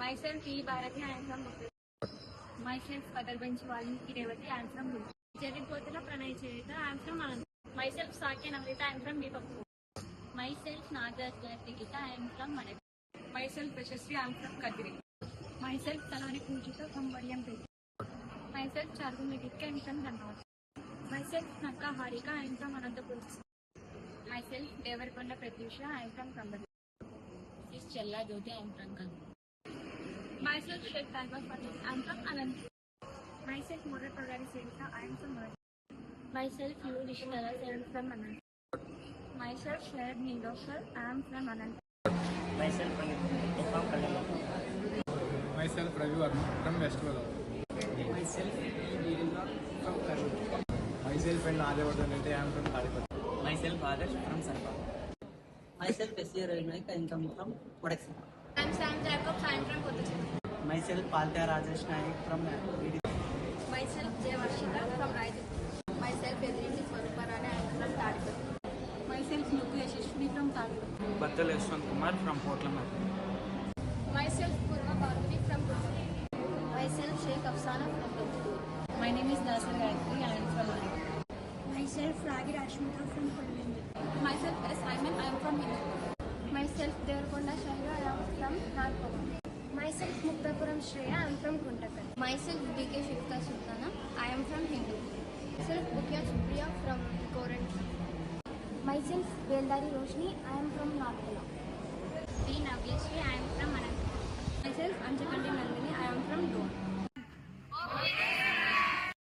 Myself E. Bharati, I am from Mumbai. Myself Kadarbanchi Valmiki Revati, I am from Mumbai. Jeripotala Pranay Cheta, I am from Anand. Myself Sakya Navrita, I am from Deepak. Myself Naga Nikita, I am from Manak. Myself Yashasvi, I am from Kadiri. Myself Talani Pujita from Variampet. Myself Chargu Nikita, I am from Dhanbad. Myself Naka Harika, I am from Anantapur. Myself Devarkonda Pratyusha, I am from Kambadi. This is Chella Jyoti, I am from Kambadi. Myself Sheikh Taiba Fatih, I am from Anantapur. Myself Murray Pagari Sevita, I am from Murray. Myself Yu Rishitara, I am from Anantapur. Myself Sharad Nilofar, I am from Anantapur. Myself Anil from Kalyan. Myself Ravi Varma from West Godavari. Myself Veerendra from Karur. Myself and Aryavardhan Reddy, I am from Kadipati. Myself Adarsh from Sarpa. Myself S.A. Ravinaik, I come from Kodaksa. I am Sam Jacobs, I am from Kottachal. Myself Paltya Rajesh Naik from VD. Myself Jay Varshika from Raidapur. Myself Edrindi Swaruparani, I am from Tadipati. Myself Muthu Yashashvi from Tadipati. Battal Yashwant Kumar from Portlamar. Myself Purva Bhargavi from Purva. Myself Sheikh Afsana from Purva. My name is Nasir Gayatri, I am from Mari. Myself Ragi Rashmita from Purvindi. Myself S. Ayman, I am from Hindu. Myself Devarkonda Shahira, I am from Narpava. Myself Muktapuram Shreya, I am from Kuntakal. Myself B.K. Shikta Sultana, I am from Hindu. Myself Bukya Supriya from Koran. Myself Veldari Roshni, I am from Narpala. B. Navyashri, I am from Anantapur. Myself Anjakandi Nandini, I am from Doon.